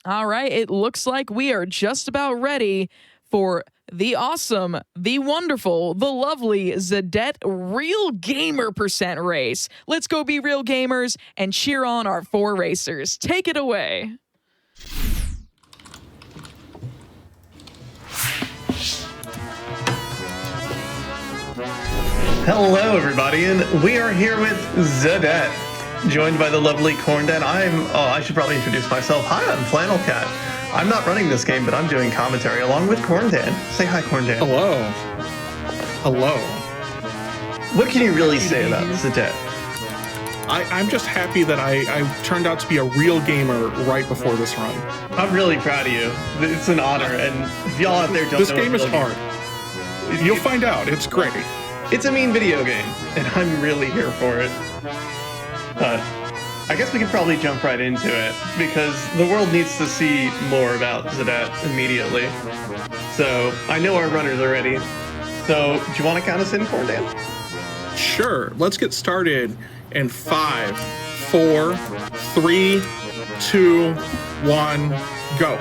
All right, it looks like we are just about ready for the awesome, the wonderful, the lovely Zadette Real Gamer Percent race. Let's go be real gamers and cheer on our 4 racers. Take it away. Hello, everybody, and we are here with Zadette, joined by the lovely Corndan. I should probably introduce myself. Hi, I'm flannelkat. I'm not running this game, but I'm doing commentary along with Corndan. Say hi, Corndan. Hello. Hello. What can you really say about Zadette? I'm just happy that I turned out to be a real gamer right before this run. I'm really proud of you. It's an honor, and if y'all out there don't know, this game is hard. You'll find out. It's great. It's a mean video game, and I'm really here for it. But I guess we could probably jump right into it, because the world needs to see more about Zadette immediately. So I know our runners are ready. So do you want to count us in, Corndan? Sure. Let's get started in 5, 4, 3, 2, 1, go.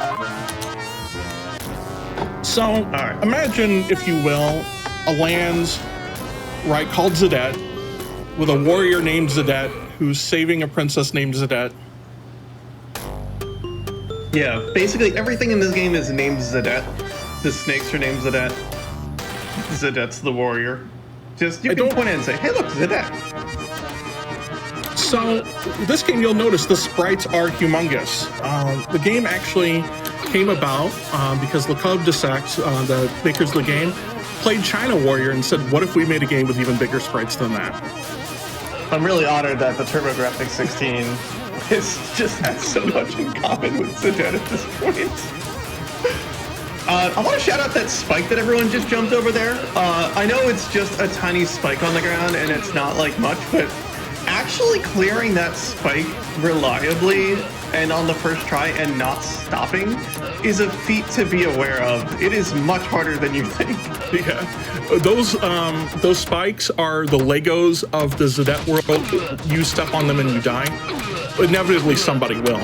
So All right. Imagine, if you will, a land, right, called Zadette, with a warrior named Zadette who's saving a princess named Zadette. Yeah, basically everything in this game is named Zadette. The snakes are named Zadette. Zadette's the warrior. Just, you can point in and say, hey, look, Zadette. So, this game, you'll notice the sprites are humongous. The game actually came about because Le Cub Dissect, the makers of the game, played China Warrior and said, what if we made a game with even bigger sprites than that? I'm really honored that the TurboGrafx 16 just has so much in common with Zadette at this point. I want to shout out that spike that everyone just jumped over there. I know it's just a tiny spike on the ground and it's not like much, but actually clearing that spike reliably and on the first try and not stopping is a feat to be aware of. It is much harder than you think. Yeah, those spikes are the Legos of the Zadette world. You step on them and you die. Inevitably, somebody will.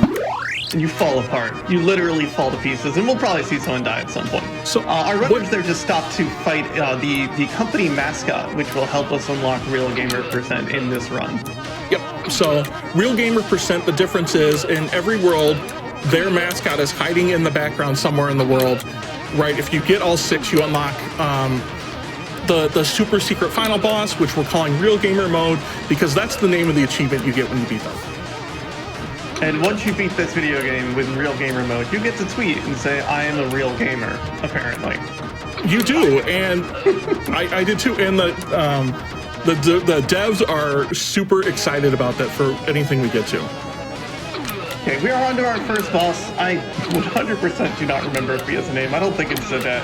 And you fall apart. You literally fall to pieces, and we'll probably see someone die at some point. So our runners there just stopped to fight the company mascot, which will help us unlock Real Gamer Percent in this run. Yep. So Real Gamer Percent, the difference is in every world, their mascot is hiding in the background somewhere in the world. Right. If you get all 6, you unlock the super secret final boss, which we're calling Real Gamer Mode, because that's the name of the achievement you get when you beat them. And once you beat this video game with Real Gamer Mode, you get to tweet and say, I am a real gamer, apparently. You do, and I did too, and the devs are super excited about that for anything we get to. Okay, we are on to our first boss. I 100% do not remember if he has a name. I don't think it's Zadette.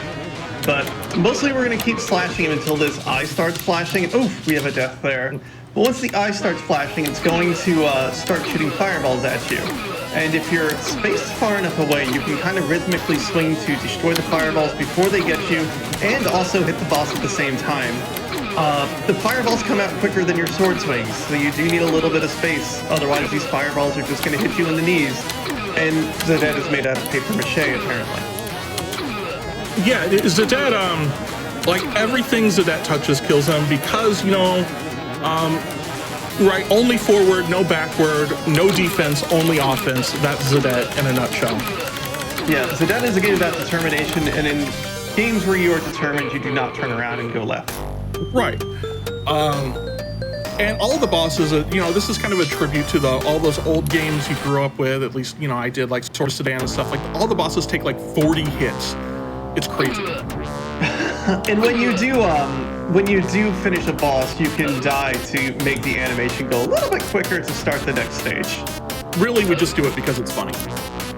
But mostly we're going to keep slashing him until this eye starts flashing. Oof, we have a death there. But once the eye starts flashing, it's going to start shooting fireballs at you. And if you're spaced far enough away, you can kind of rhythmically swing to destroy the fireballs before they get you, and also hit the boss at the same time. The fireballs come out quicker than your sword swings, so you do need a little bit of space. Otherwise, these fireballs are just going to hit you in the knees. And Zadette is made out of paper mache, apparently. Yeah, Zadette, like everything Zadette touches kills him because, you know, right, only forward, no backward, no defense, only offense. That's Zadette in a nutshell. Yeah, Zadette is a game about determination, and in games where you are determined, you do not turn around and go left. Right. And all the bosses, you know, this is kind of a tribute to all those old games you grew up with, at least, you know, I did, like Sword of Sedan and stuff. Like, all the bosses take like 40 hits. It's crazy. And when you do finish a boss, you can die to make the animation go a little bit quicker to start the next stage. Really, we just do it because it's funny.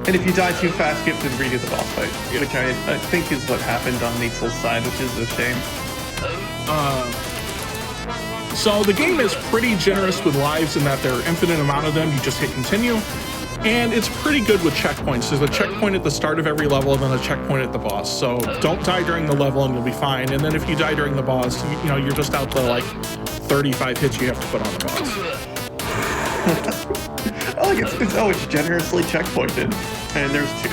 And if you die too fast, you have to redo the boss fight, which I think is what happened on Neetsel's side, which is a shame. So the game is pretty generous with lives in that there are infinite amount of them. You just hit continue. And it's pretty good with checkpoints. There's a checkpoint at the start of every level and then a checkpoint at the boss. So don't die during the level and you'll be fine. And then if you die during the boss, you know, you're just out to like 35 hits you have to put on the boss. Oh, it's generously checkpointed. And there's 2.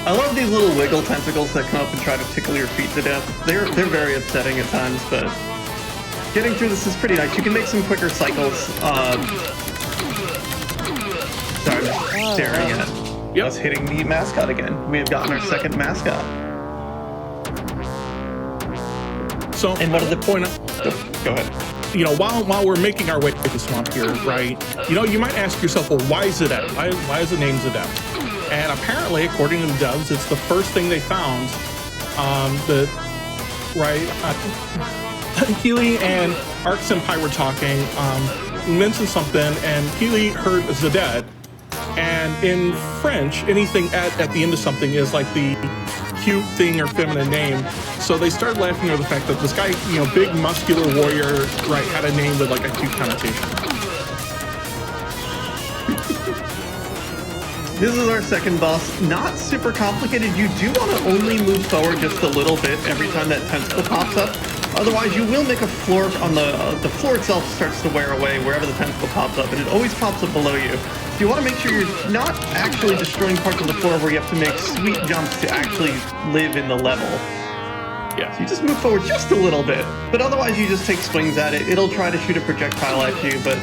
I love these little wiggle tentacles that come up and try to tickle your feet to death. They're very upsetting at times, but getting through this is pretty nice. You can make some quicker cycles. Sorry, I'm just staring at us hitting the mascot again. We have gotten our second mascot. So, and what are the point? Go ahead. You know, while we're making our way through the swamp here, right? You know, you might ask yourself, well, why Zadette? Why is the name Zadette? And apparently, according to the devs, it's the first thing they found. Keely and Arc Senpai were talking, mentioned something, and Keely heard Zadette. And in French, anything at the end of something is like the cute thing or feminine name. So they started laughing over the fact that this guy, you know, big muscular warrior, right, had a name with like a cute connotation. This is our second boss. Not super complicated. You do want to only move forward just a little bit every time that tentacle pops up. Otherwise, you will make a floor on the floor itself starts to wear away wherever the tentacle pops up, and it always pops up below you. So you want to make sure you're not actually destroying parts of the floor where you have to make sweet jumps to actually live in the level. Yeah. So you just move forward just a little bit, but otherwise you just take swings at it. It'll try to shoot a projectile at you, but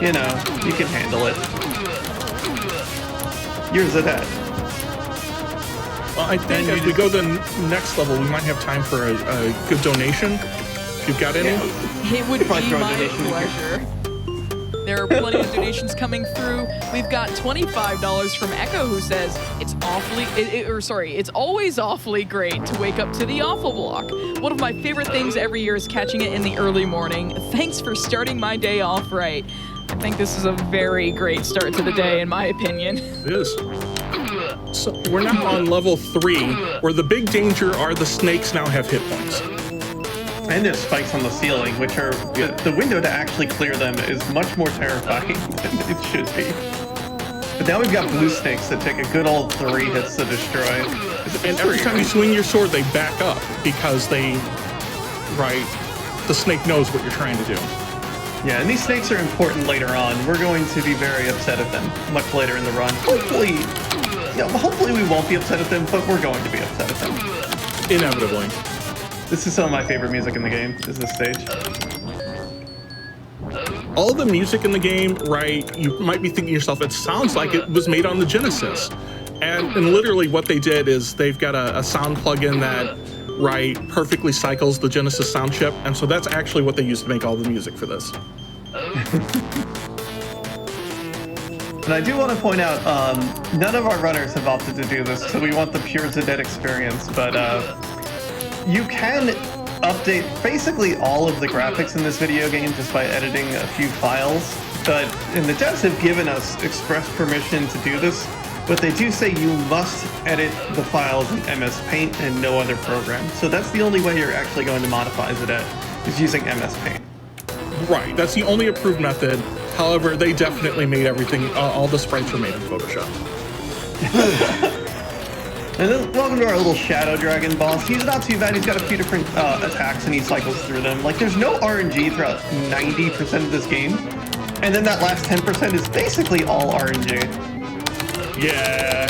you know, you can handle it. You're Zadette. Well, I think as we go to the next level, we might have time for a good donation. If you've got any. It would be my pleasure. There are plenty of donations coming through. We've got $25 from Echo, who says it's it's always awfully great to wake up to the awful block. One of my favorite things every year is catching it in the early morning. Thanks for starting my day off right. I think this is a very great start to the day, in my opinion. It is. So we're now on level 3, where the big danger are the snakes now have hit points. And there's spikes on the ceiling, which are the window to actually clear them is much more terrifying than it should be. But now we've got blue snakes that take a good old 3 hits to destroy. And every time you swing your sword, they back up because the snake knows what you're trying to do. Yeah, and these snakes are important later on. We're going to be very upset at them much later in the run. Hopefully we won't be upset at them, but we're going to be upset at them. Inevitably. This is some of my favorite music in the game, is this stage. All the music in the game, right, you might be thinking to yourself, it sounds like it was made on the Genesis. And literally what they did is they've got a sound plugin that, perfectly cycles the Genesis sound chip. And so that's actually what they used to make all the music for this. And I do want to point out, none of our runners have opted to do this, so we want the pure Zadette experience, but you can update basically all of the graphics in this video game just by editing a few files, and the devs have given us express permission to do this, but they do say you must edit the files in MS Paint and no other program. So that's the only way you're actually going to modify Zadette, is using MS Paint. Right, that's the only approved method. However, they definitely made everything, all the sprites were made in Photoshop. And then welcome to our little Shadow Dragon boss. He's not too bad. He's got a few different attacks and he cycles through them. Like, there's no RNG throughout 90% of this game. And then that last 10% is basically all RNG. Yeah.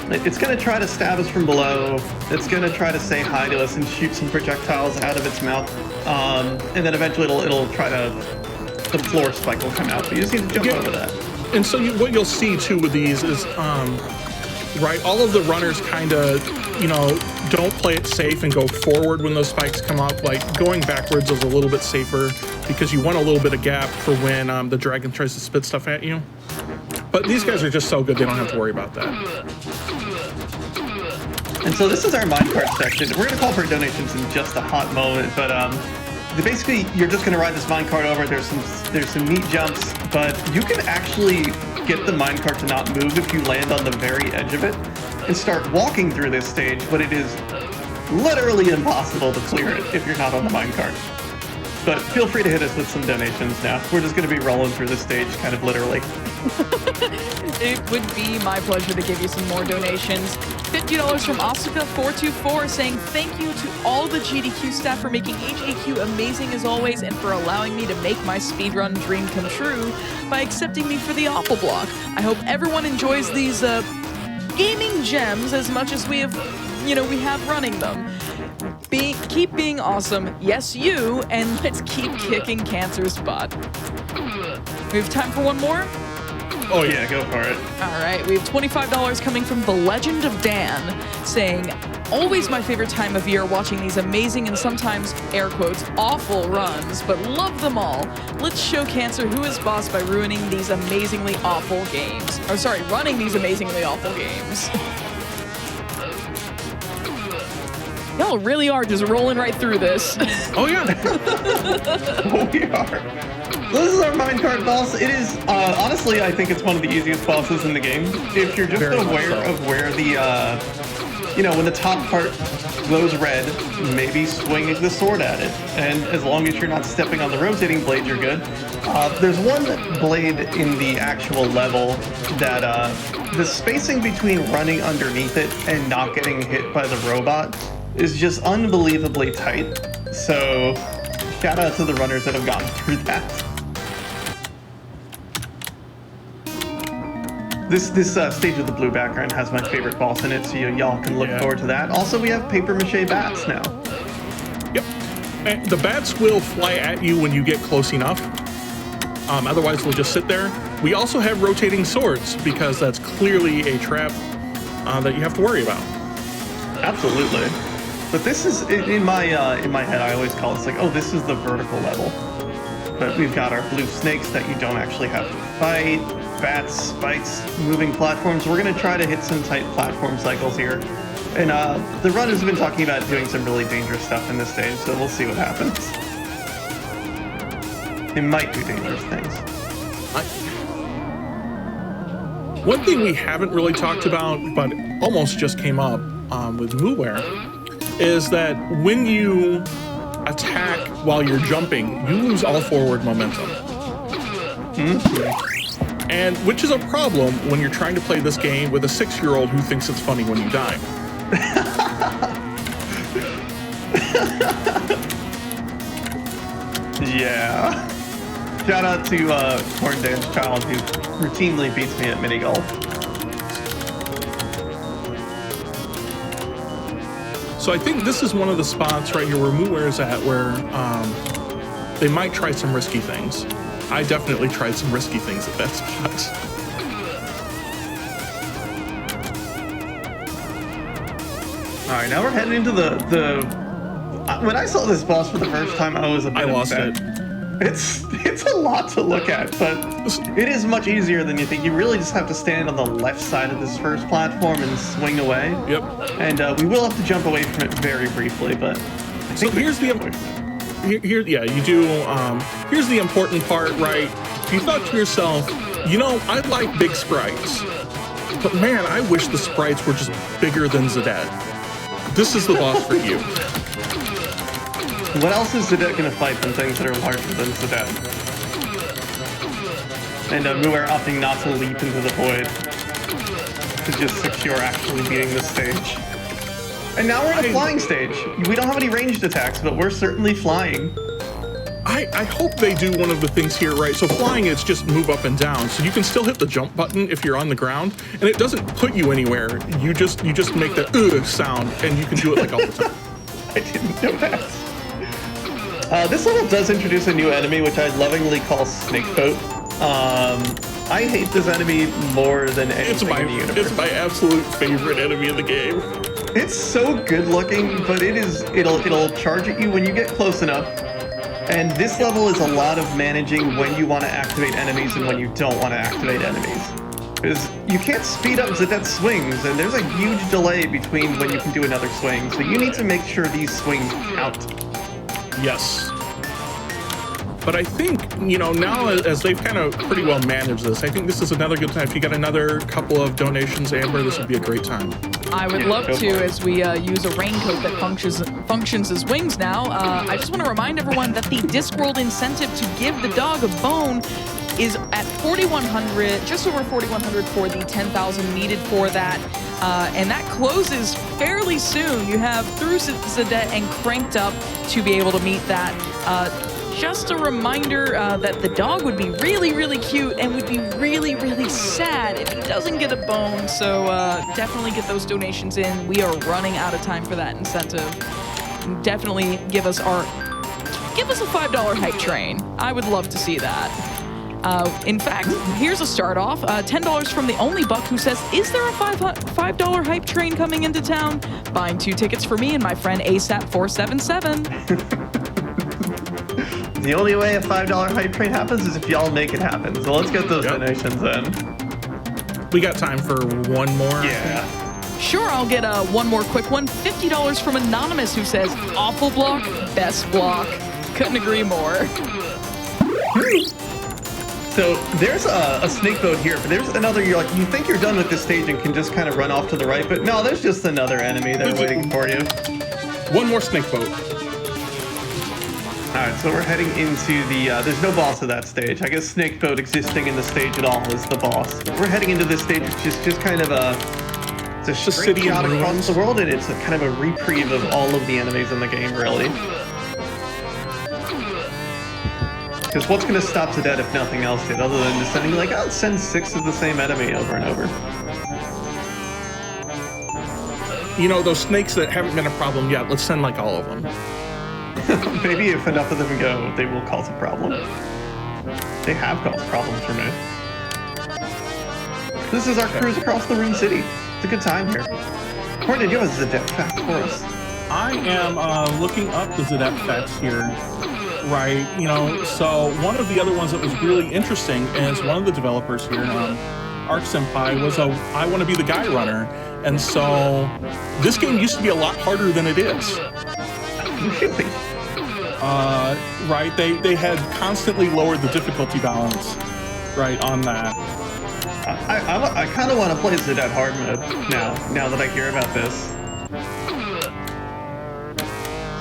It's going to try to stab us from below. It's going to try to say hi to us and shoot some projectiles out of its mouth. And then eventually it'll try to... The floor spike will come out, but you just need to jump over that. And so what you'll see, too, with these is... all of the runners kind of, don't play it safe and go forward when those spikes come up. Like, going backwards is a little bit safer because you want a little bit of gap for when the dragon tries to spit stuff at you. But these guys are just so good, they don't have to worry about that. And so this is our minecart section. We're going to call for donations in just a hot moment, but basically, you're just going to ride this minecart over. There's some neat jumps, but you can actually get the minecart to not move if you land on the very edge of it and start walking through this stage, but it is literally impossible to clear it if you're not on the minecart. but feel free to hit us with some donations now. We're just going to be rolling through the stage, kind of literally. It would be my pleasure to give you some more donations. $50 from Asuka424 saying thank you to all the GDQ staff for making AGDQ amazing as always and for allowing me to make my speedrun dream come true by accepting me for the awful block. I hope everyone enjoys these gaming gems as much as we have running them. Keep being awesome, yes you, and let's keep kicking cancer's butt. We have time for one more? Oh yeah, go for it. All right, we have $25 coming from The Legend of Dan, saying, always my favorite time of year watching these amazing and sometimes, air quotes, awful runs, but love them all. Let's show Cancer who is boss by ruining these amazingly awful games. Or sorry, running these amazingly awful games. Y'all really are just rolling right through this. Oh yeah. We are. This is our minecart boss. It is, honestly, I think it's one of the easiest bosses in the game. If you're just Very aware much so. of where the, when the top part glows red, maybe swing the sword at it. And as long as you're not stepping on the rotating blade, you're good. There's one blade in the actual level that, the spacing between running underneath it and not getting hit by the robot is just unbelievably tight. So, shout out to the runners that have gone through that. This stage with the blue background has my favorite boss in it, so y'all can look forward to that. Also, we have paper mache bats now. Yep. And the bats will fly at you when you get close enough. Otherwise, they'll just sit there. We also have rotating swords because that's clearly a trap that you have to worry about. Absolutely. But this is in my head. I always call this like, oh, this is the vertical level. But we've got our blue snakes that you don't actually have to fight. Bats, spikes, moving platforms. We're gonna try to hit some tight platform cycles here. And the runners have been talking about doing some really dangerous stuff in this stage, so we'll see what happens. They might do dangerous things. One thing we haven't really talked about, but almost just came up with mooware, is that when you attack while you're jumping, you lose all forward momentum. And which is a problem when you're trying to play this game with a 6-year-old who thinks it's funny when you die. Yeah. Shout out to corndan's child who routinely beats me at mini golf. So I think this is one of the spots right here where mooware is at where they might try some risky things. I definitely tried some risky things at that spot. All right, now we're heading into the. When I saw this boss for the first time, I was a bit I lost upset. it. It's a lot to look at, but it is much easier than you think. You really just have to stand on the left side of this first platform and swing away. Yep. And we will have to jump away from it very briefly, but I So think here's the yeah, you do. Here's the important part, right? If you thought to yourself, you know, I like big sprites, but man, I wish the sprites were just bigger than Zadette. This is the boss for you. what else is Zadette going to fight than things that are larger than Zadette? And mooware opting not to leap into the void to just secure actually beating this stage. And now we're in a flying stage. We don't have any ranged attacks, but we're certainly flying. I hope they do one of the things here, right? So flying, it's just move up and down. So you can still hit the jump button if you're on the ground, and it doesn't put you anywhere. You just make the sound, and you can do it like all the time. I didn't know that. This level does introduce a new enemy, which I lovingly call Snakeboat. I hate this enemy more than anything in the universe. It's my absolute favorite enemy in the game. It's so good looking, but it'll charge at you when you get close enough. And this level is a lot of managing when you want to activate enemies and when you don't want to activate enemies. Because you can't speed up Zadette's swings, and there's a huge delay between when you can do another swing. So you need to make sure these swings count. Yes. But I think, you know, now as they've kind of pretty well managed this, I think this is another good time. If you got another couple of donations, Amber, this would be a great time. I would love Go to, for it. as we use a raincoat that functions as wings now. I just want to remind everyone that the Discworld incentive to give the dog a bone is at 4,100, just over 4,100 for the 10,000 needed for that. And that closes fairly soon. You have through Zadette and Cranked Up to be able to meet that. Just a reminder that the dog would be really, really cute and would be really, really sad if he doesn't get a bone. So definitely get those donations in. We are running out of time for that incentive. Definitely give us a $5 hype train. I would love to see that. In fact, here's a start off. $10 from the only buck who says, is there a $5 hype train coming into town? Buying 2 tickets for me and my friend ASAP477. The only way a $5 hype train happens is if y'all make it happen. So let's get those donations in. We got time for one more. Yeah. Sure, I'll get one more quick one. $50 from Anonymous who says, awful block, best block. Couldn't agree more. So there's a snake boat here, but there's another, you think you're done with this stage and can just kind of run off to the right, but no, there's just another enemy there waiting for you. One more snake boat. All right, so we're heading into the, there's no boss of that stage. I guess snake boat existing in the stage at all is the boss. But we're heading into this stage, which is just kind of it's a straight city shot in across ruins. the world, and it's a kind of a reprieve of all of the enemies in the game, really. Because what's going to stop Zadette if nothing else did, other than just sending, like, I'll send 6 of the same enemy over and over. You know, those snakes that haven't been a problem yet, let's send like all of them. Maybe if enough of them go, they will cause a problem. They have caused problems for me. This is our cruise across the Rune City. It's a good time here. Corndan, you have a Zadette fact for us. I am looking up the Zadette facts here. Right, you know, so one of the other ones that was really interesting is one of the developers here, Arc Senpai, was I want to be the guy runner. And so this game used to be a lot harder than it is. Really? Right, they had constantly lowered the difficulty balance, right, on that. I kind of want to play Zadette hard mode now that I hear about this.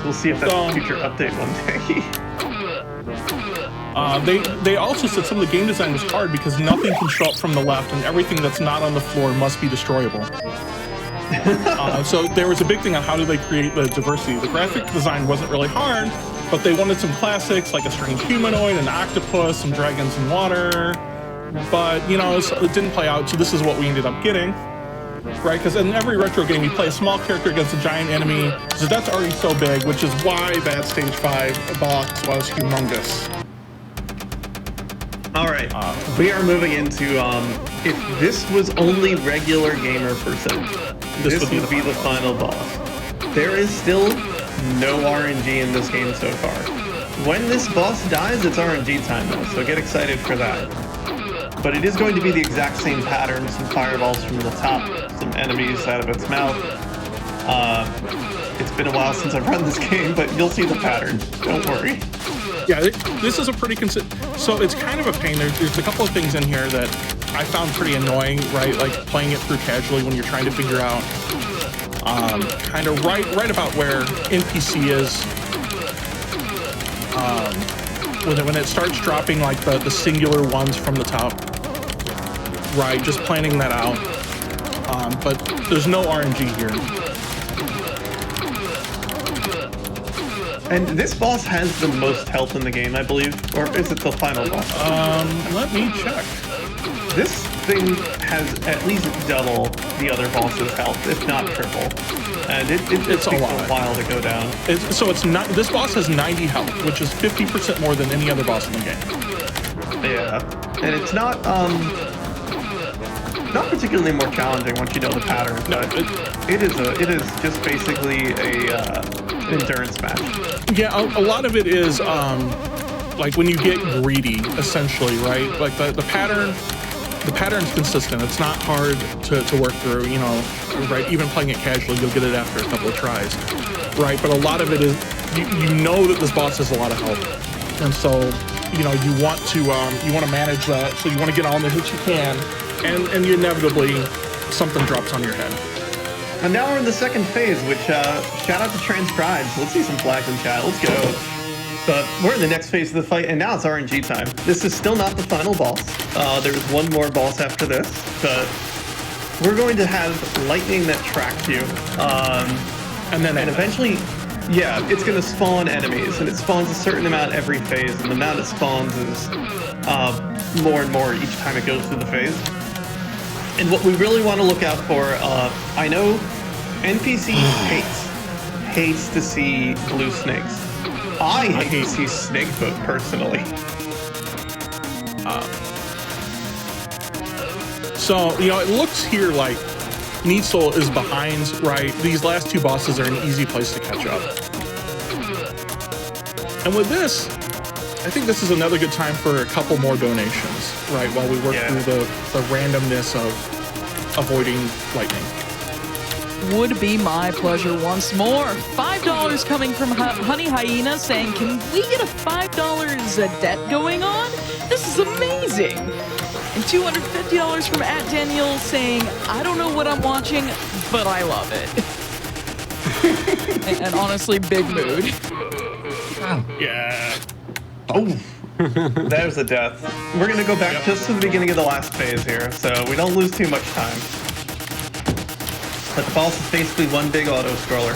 We'll see if that's a future update one day. They also said some of the game design was hard because nothing can show up from the left and everything that's not on the floor must be destroyable. So there was a big thing on how do they create the diversity. The graphic design wasn't really hard, but they wanted some classics like a strange humanoid, an octopus, some dragons in water. But, you know, it didn't play out, so this is what we ended up getting. Right, because in every retro game, you play a small character against a giant enemy, so that's already so big, which is why that Stage 5 box was humongous. All right, we are moving into, if this was only regular gamer percent, this would be the final boss. There is still no RNG in this game so far. When this boss dies, it's RNG time though, so get excited for that. But it is going to be the exact same pattern, some fireballs from the top, some enemies out of its mouth. It's been a while since I've run this game, but you'll see the pattern, don't worry. Yeah, this is a pretty so it's kind of a pain. There's a couple of things in here that I found pretty annoying, right? Like playing it through casually when you're trying to figure out kind of right about where NPC is. When it starts dropping like the singular ones from the top, right? Just planning that out. But there's no RNG here. And this boss has the most health in the game, I believe, or is it the final boss? Let me check. This thing has at least double the other boss's health, if not triple. And it takes a while to go down. This boss has 90 health, which is 50% more than any other boss in the game. Yeah, and it's not particularly more challenging once you know the pattern. But it is just basically a endurance match. Yeah, a lot of it is like when you get greedy, essentially, right? Like the pattern's consistent. It's not hard to work through, you know, right? Even playing it casually, you'll get it after a couple of tries, right? But a lot of it is, you know that this boss has a lot of health. And so, you know, you want to manage that. So you want to get all the hits you can, and inevitably something drops on your head. And now we're in the second phase, which, shout out to transcribes. Let's see some flags in chat. Let's go. But we're in the next phase of the fight, and now it's RNG time. This is still not the final boss. There's one more boss after this, but we're going to have lightning that tracks you. And eventually, yeah, it's going to spawn enemies, and it spawns a certain amount every phase, and the amount it spawns is more and more each time it goes through the phase. And what we really want to look out for, I know NPC hates to see blue snakes. I hate to see snakefoot, personally. So, you know, it looks here like Neetsel is behind, right? These last two bosses are an easy place to catch up. And with this, I think this is another good time for a couple more donations, right? While we work through the randomness of avoiding lightning. Would be my pleasure once more. $5 coming from Honey Hyena saying, can we get a $5 Zadette going on? This is amazing. And $250 from @Daniel saying, I don't know what I'm watching, but I love it. and honestly, big mood. Yeah. Oh, there's a death. We're going to go back just to the beginning of the last phase here, so we don't lose too much time. But the boss is basically one big auto-scroller.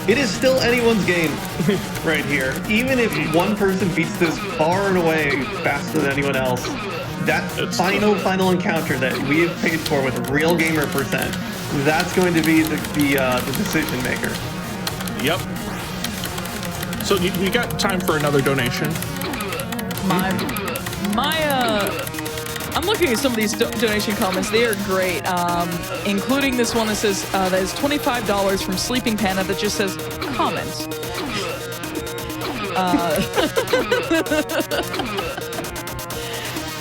It is still anyone's game right here. Even if one person beats this far and away faster than anyone else, that final encounter that we have paid for with real gamer %, that's going to be the decision maker. Yep. So we got time for another donation. I'm looking at some of these donation comments. They are great, including this one that says that is $25 from Sleeping Panda that just says comment.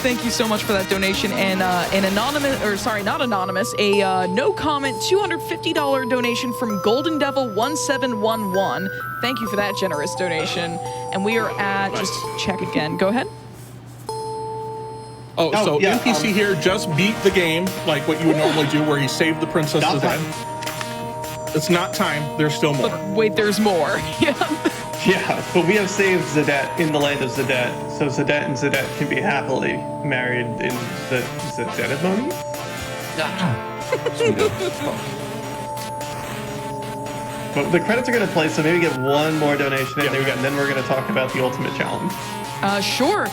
Thank you so much for that donation. And an anonymous, or sorry, not anonymous, a no comment $250 donation from Golden Devil 1711. Thank you for that generous donation. And we are at, just check again. Go ahead. NPC here just beat the game like what you would normally do, where he saved the princess Zadette. It's not time. There's still more. But wait, there's more. Yeah, but we have saved Zadette in the land of Zadette, so Zadette and Zadette can be happily married in the ceremony. But the credits are going to play, so maybe get one more donation in there, and then we're going to talk about the ultimate challenge. Sure.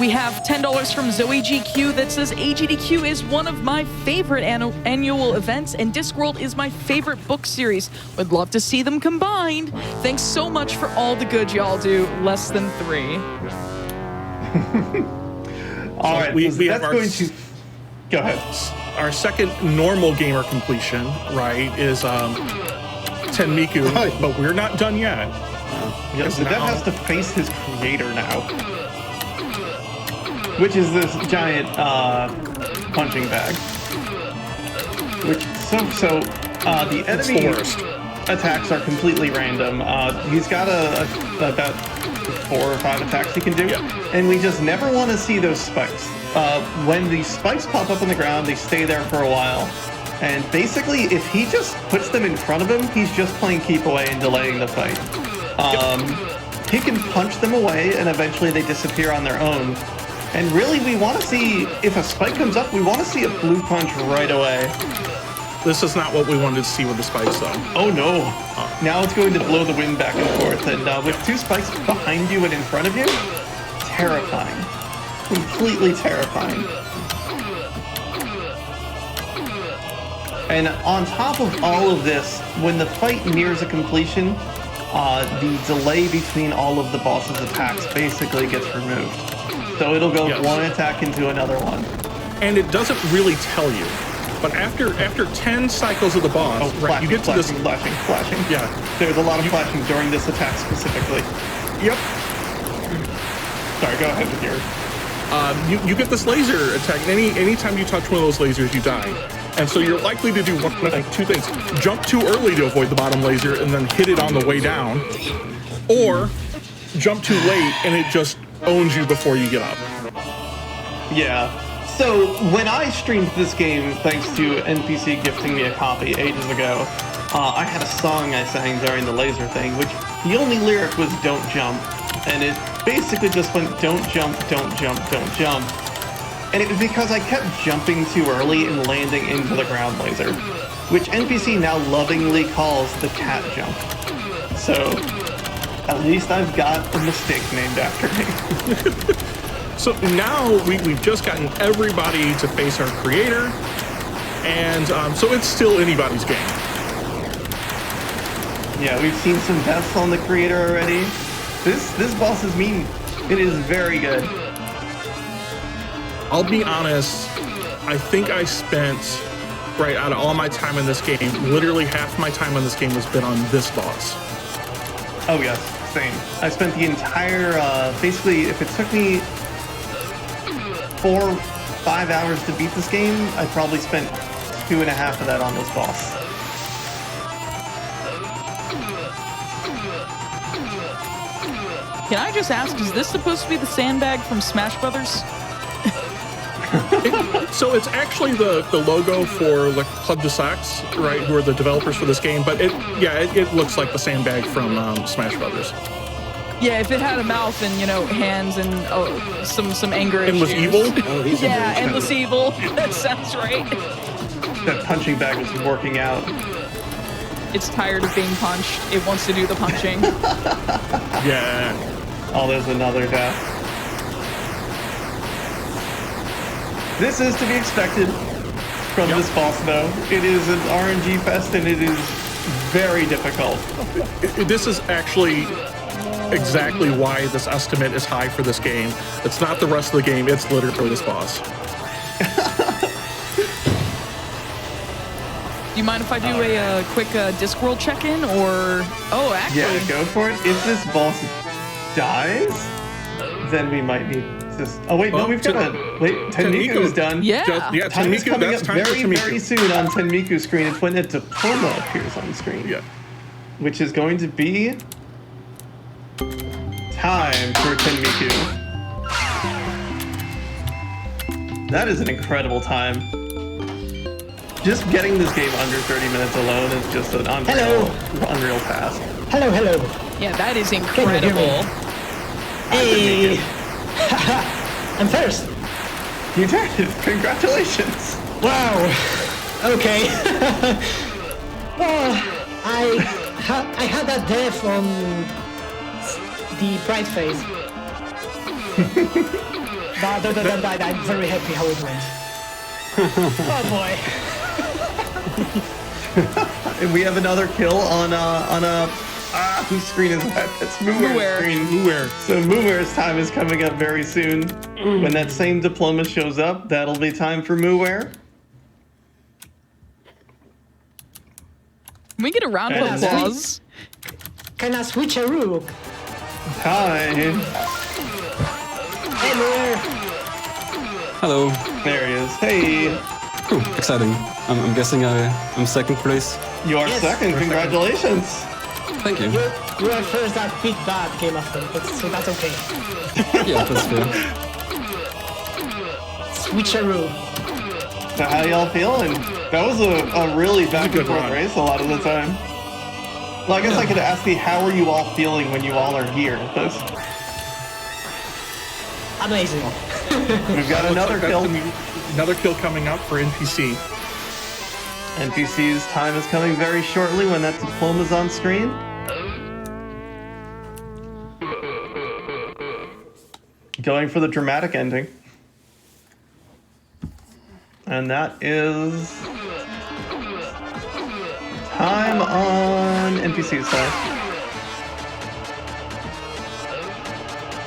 We have $10 from Zoe GQ that says AGDQ is one of my favorite annual events, and Discworld is my favorite book series. Would love to see them combined. Thanks so much for all the good y'all do. Less than 3. All right, we have going to go ahead. Our second normal gamer completion, right, is TenMicu, but we're not done yet. Zadette has to face his creator now. Which is this giant punching bag. The enemy attacks are completely random. He's got about 4 or 5 attacks he can do, and we just never want to see those spikes. When the spikes pop up on the ground, they stay there for a while, and basically, if he just puts them in front of him, he's just playing keep away and delaying the fight. He can punch them away, and eventually they disappear on their own. And really, we want to see, if a spike comes up, we want to see a blue punch right away. This is not what we wanted to see with the spikes, though. Oh, no. Now it's going to blow the wind back and forth. And with 2 spikes behind you and in front of you, terrifying. Completely terrifying. And on top of all of this, when the fight nears a completion, the delay between all of the boss's attacks basically gets removed. So it'll go one attack into another one. And it doesn't really tell you. But after 10 cycles of the boss, you get to this... Flashing. Yeah. There's a lot of flashing during this attack specifically. Yep. Sorry, go ahead with yours. You get this laser attack. Anytime you touch one of those lasers, you die. And so you're likely to do 2 things. Jump too early to avoid the bottom laser and then hit it on the way down. Or jump too late and it just owns you before you get up. Yeah. So when I streamed this game, thanks to NPC gifting me a copy ages ago, I had a song I sang during the laser thing, which the only lyric was "Don't jump," and it basically just went "Don't jump, don't jump, don't jump." And it was because I kept jumping too early and landing into the ground laser, which NPC now lovingly calls the cat jump. So at least I've got a mistake named after me. So now we've just gotten everybody to face our creator, and so it's still anybody's game. Yeah, we've seen some deaths on the creator already. This boss is mean. It is very good. I'll be honest, I think I spent, right, out of all my time in this game, literally half my time on this game was spent on this boss. Oh yes, same. I spent the entire, basically, if it took me 4 or 5 hours to beat this game, I probably spent 2.5 of that on this boss. Can I just ask, is this supposed to be the sandbag from Smash Brothers? So it's actually the logo for the Club de Sax, right, who are the developers for this game, but it looks like the sandbag from Smash Brothers. Yeah, if it had a mouth and, you know, hands and some anger Endless issues. Evil? Yeah, Endless Evil. That sounds right. That punching bag was working out. It's tired of being punched. It wants to do the punching. Yeah. Oh, there's another death. This is to be expected from this boss, though. It is an RNG fest, and it is very difficult. This is actually exactly why this estimate is high for this game. It's not the rest of the game, it's literally this boss. Do you mind if I do a quick Discworld check-in, or... Oh, actually... Yeah, go for it. If this boss dies, then we might need to... Oh, wait, no, we've got to... Wait, TenMicu is done. Yeah. Time is TenMicu, coming that's up time for very, very TenMicu. soon on TenMicu's screen. It's when a diploma appears on the screen. Yeah. Which is going to be... time for TenMicu. That is an incredible time. Just getting this game under 30 minutes alone is just an unreal task. Hello. Yeah, that is Can you hear me? incredible. Hey! I'm first. You did it! Congratulations! Wow. Okay. Well, I had that death on the pride phase. But other than that, I'm very happy how it went. Oh boy. And we have another kill on whose screen is that? That's Mooware's screen. Mooware. So Mooware's time is coming up very soon. When that same diploma shows up, that'll be time for Mooware. Can we get a round of And applause? Can I switch a rook? Hi. Anywhere. Hello. There he is. Hey. Ooh, exciting. I'm guessing I'm second place. You are Yes. second. Congratulations. Thank you. You were first, that big bad came after, so that's okay. Yeah, that's fair. Switcheroo. So how y'all feeling? That was a really back and good forth run. race a lot of the time. Well, I guess I could ask you, how are you all feeling when you all are here? Amazing. We've got another kill. Another kill coming up for NPC. NPC's time is coming very shortly when that diploma's on screen. Going for the dramatic ending. And that is time on NPC's side.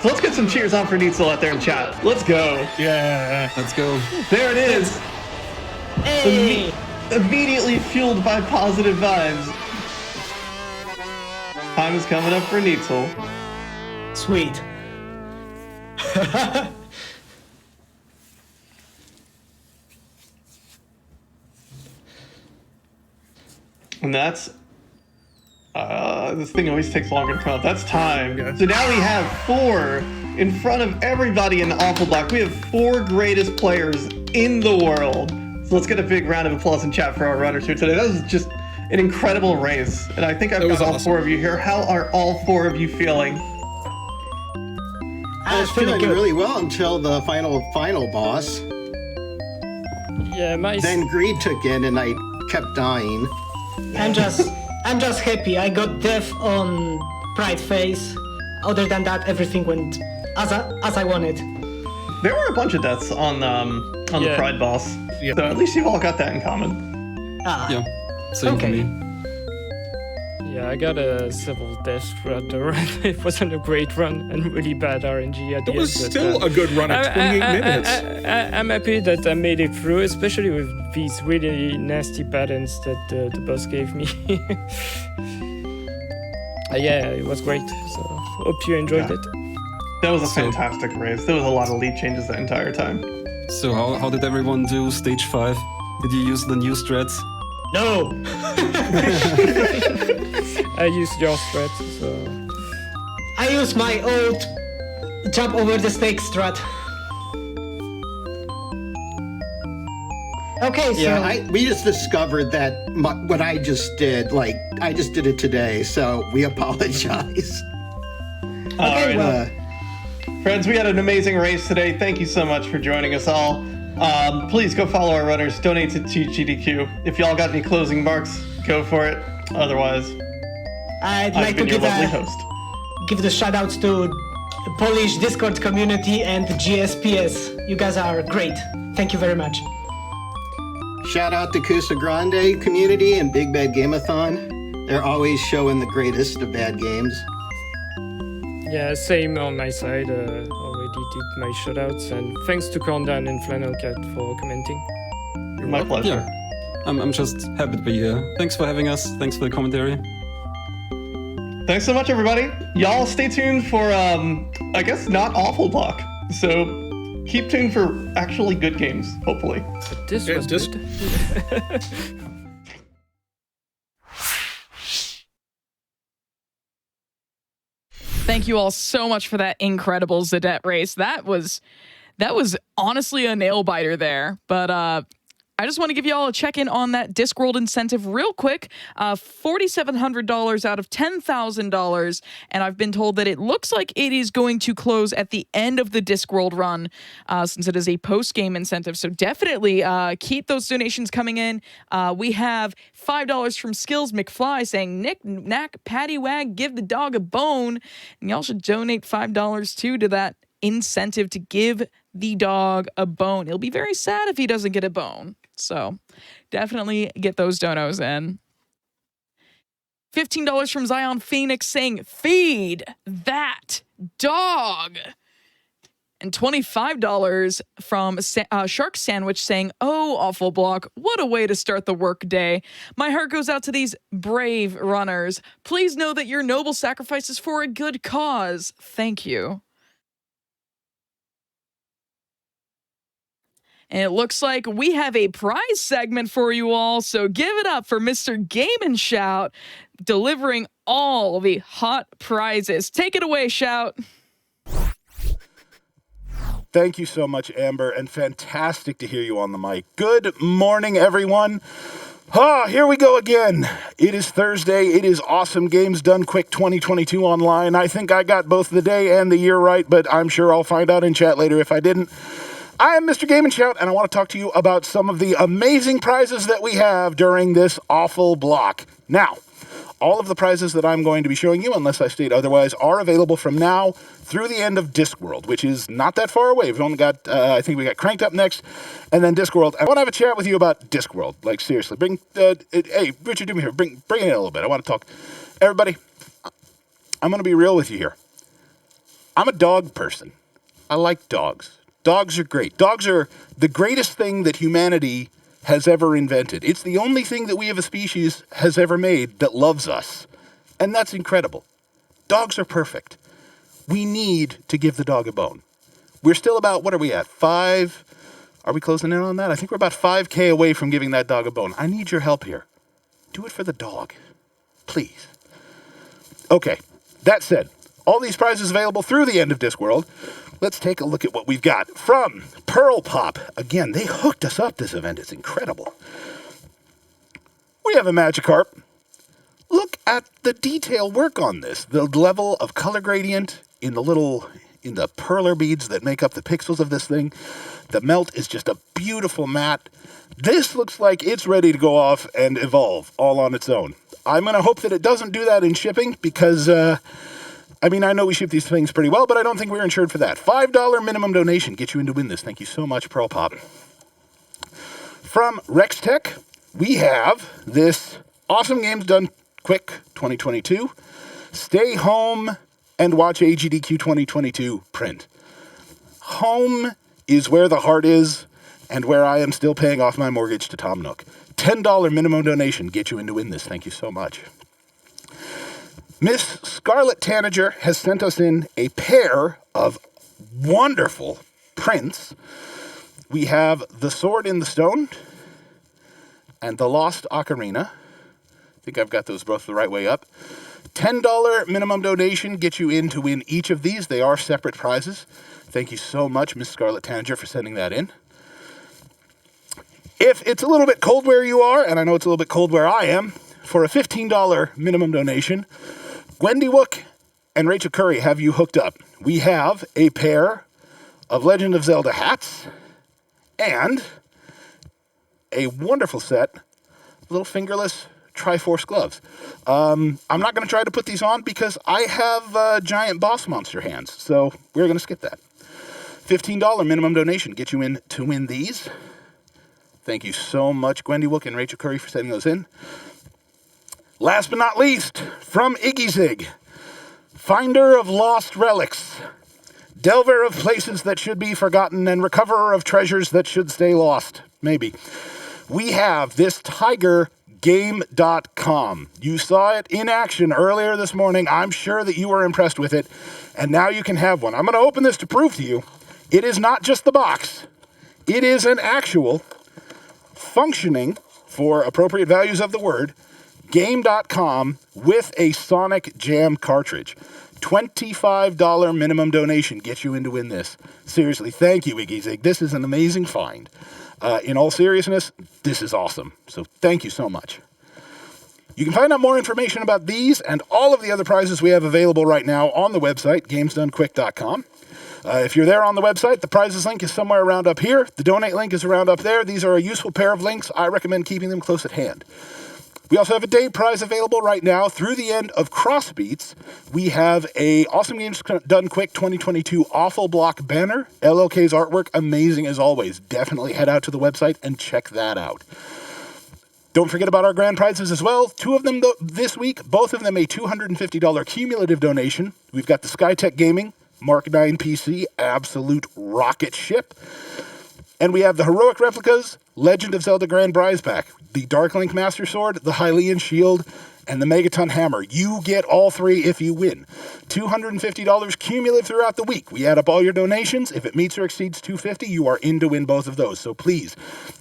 So let's get some cheers on for Neetsel out there in chat. Let's go. Yeah. Let's go. There it is. Hey! Immediately fueled by positive vibes. Time is coming up for Neetsel. Sweet. And that's this thing always takes longer to come up. That's time. Yeah. So now we have 4 in front of everybody in the Awful Block. We have 4 greatest players in the world. So let's get a big round of applause in chat for our runners here today. That was just an incredible race. And I think I've got all four of you here. How are all four of you feeling? I was feeling really well until the final boss. Yeah, Then greed took in and I kept dying. I'm just happy. I got death on Pride Phase. Other than that, everything went as I wanted. There were a bunch of deaths on the Pride boss. Yeah. So at least you've all got that in common. Yeah, same for me. Yeah, I got a several deaths throughout the run. It wasn't a great run and really bad RNG at the end. It was still a good run at 28 minutes. I'm happy that I made it through, especially with these really nasty patterns that the boss gave me. Yeah, it was great. So hope you enjoyed it. That was a fantastic race. There was a lot of lead changes that entire time. So how did everyone do stage 5? Did you use the new strats? No! I used your strat, so... I used my old jump over the snake strat. Okay, so... Yeah, we just discovered that what I just did, I just did it today, so we apologize. Okay, well... Friends, we had an amazing race today. Thank you so much for joining us all. Please go follow our runners. Donate to AGDQ. If y'all got any closing marks, go for it. Otherwise, I'd like to your lovely host. Give the shout outs to the Polish Discord community and the GSPS. You guys are great. Thank you very much. Shout out to Kusa Grande community and Big Bad Gameathon. They're always showing the greatest of bad games. Yeah, same on my side. Already did my shoutouts, and thanks to Corndan and Flannelkat for commenting. My pleasure. Yeah, I'm just happy to be here. Thanks for having us. Thanks for the commentary. Thanks so much, everybody. Y'all stay tuned for, I guess, not awful luck. So keep tuned for actually good games, hopefully. But this was good. Thank you all so much for that incredible Zadette race. That was honestly a nail biter there. But I just want to give you all a check-in on that Discworld incentive real quick. $4,700 out of $10,000. And I've been told that it looks like it is going to close at the end of the Discworld run since it is a post-game incentive. So definitely keep those donations coming in. We have $5 from Skills McFly saying, Nick, Knack, Patty Wag, give the dog a bone. And y'all should donate $5 too to that incentive to give the dog a bone. He'll be very sad if he doesn't get a bone. So definitely get those donos in. $15 from Zion Phoenix saying, feed that dog. And $25 from Shark Sandwich saying, oh, awful block. What a way to start the work day. My heart goes out to these brave runners. Please know that your noble sacrifice is for a good cause. Thank you. And it looks like we have a prize segment for you all, so give it up for Mr. Game and Shout, delivering all the hot prizes. Take it away, Shout. Thank you so much, Amber, and fantastic to hear you on the mic. Good morning, everyone. Here we go again. It is Thursday. It is Awesome Games Done Quick 2022 online. I think I got both the day and the year right, but I'm sure I'll find out in chat later if I didn't. I am Mr. Game and Shout, and I want to talk to you about some of the amazing prizes that we have during this awful block. Now, all of the prizes that I'm going to be showing you, unless I state otherwise, are available from now through the end of Discworld, which is not that far away. We've only got, I think we got Cranked up next, and then Discworld. I want to have a chat with you about Discworld. Like, seriously. Hey, Richard, do me here. Bring it in a little bit. I want to talk. Everybody, I'm going to be real with you here. I'm a dog person. I like dogs. Dogs are great. Dogs are the greatest thing that humanity has ever invented. It's the only thing that we as a species has ever made that loves us. And that's incredible. Dogs are perfect. We need to give the dog a bone. We're still about, what are we at, 5? Are we closing in on that? I think we're about 5K away from giving that dog a bone. I need your help here. Do it for the dog. Please. Okay, that said, All these prizes available through the end of Discworld. Let's take a look at what we've got. From Pearl Pop. Again, they hooked us up this event. It's incredible. We have a Magikarp. Look at the detail work on this. The level of color gradient in the perler beads that make up the pixels of this thing. The melt is just a beautiful matte. This looks like it's ready to go off and evolve all on its own. I'm going to hope that it doesn't do that in shipping because, I know we ship these things pretty well, but I don't think we're insured for that. $5 minimum donation. Get you in to win this. Thank you so much, Pearl Pop. From Rex Tech, we have this Awesome Games Done Quick 2022. Stay home and watch AGDQ 2022 print. Home is where the heart is and where I am still paying off my mortgage to Tom Nook. $10 minimum donation. Get you in to win this. Thank you so much. Miss Scarlett Tanager has sent us in a pair of wonderful prints. We have The Sword in the Stone and The Lost Ocarina. I think I've got those both the right way up. $10 minimum donation gets you in to win each of these. They are separate prizes. Thank you so much, Miss Scarlett Tanager, for sending that in. If it's a little bit cold where you are, and I know it's a little bit cold where I am, for a $15 minimum donation, Gwendy Wook and Rachel Curry have you hooked up. We have a pair of Legend of Zelda hats and a wonderful set of little fingerless Triforce gloves. I'm not going to try to put these on because I have giant boss monster hands, so we're going to skip that. $15 minimum donation gets you in to win these. Thank you so much, Gwendy Wook and Rachel Curry, for sending those in. Last but not least, from Iggy Zig, finder of lost relics, delver of places that should be forgotten, and recoverer of treasures that should stay lost. Maybe. We have this Tiger Game.com. You saw it in action earlier this morning. I'm sure that you were impressed with it, and now you can have one. I'm going to open this to prove to you it is not just the box. It is an actual functioning, for appropriate values of the word, Game.com with a Sonic Jam cartridge. $25 minimum donation gets you in to win this. Seriously, thank you, Iggy Zig. This is an amazing find. In all seriousness, this is awesome. So thank you so much. You can find out more information about these and all of the other prizes we have available right now on the website, gamesdonequick.com. If you're there on the website, the prizes link is somewhere around up here. The donate link is around up there. These are a useful pair of links. I recommend keeping them close at hand. We also have a day prize available right now through the end of Crossbeats. We have a Awesome Games Done Quick 2022 Awful Block banner. LLK's artwork, amazing as always. Definitely head out to the website and check that out. Don't forget about our grand prizes as well. Two of them this week, both of them a $250 cumulative donation. We've got the Skytech Gaming Mark 9 PC, absolute rocket ship. And we have the Heroic Replicas, Legend of Zelda Grand Prize Pack, the Dark Link Master Sword, the Hylian Shield, and the Megaton Hammer. You get all three if you win. $250 cumulative throughout the week. We add up all your donations. If it meets or exceeds $250, you are in to win both of those. So please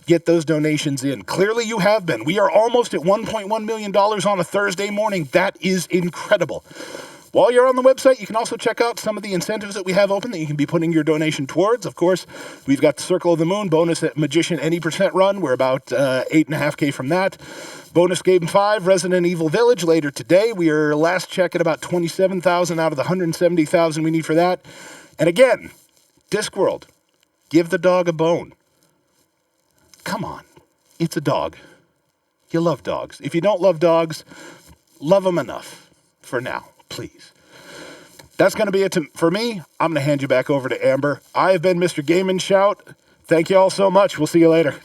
get those donations in. Clearly you have been. We are almost at $1.1 million on a Thursday morning. That is incredible. While you're on the website, you can also check out some of the incentives that we have open that you can be putting your donation towards. Of course, we've got the Circle of the Moon bonus at Magician Any % Run. We're about 8.5K from that. Bonus Game 5, Resident Evil Village later today. We are last check at about 27,000 out of the 170,000 we need for that. And again, Discworld, give the dog a bone. Come on, it's a dog. You love dogs. If you don't love dogs, love them enough for now. Please. That's going to be it for me. I'm going to hand you back over to Amber. I have been Mr. Game and Shout. Thank you all so much. We'll see you later.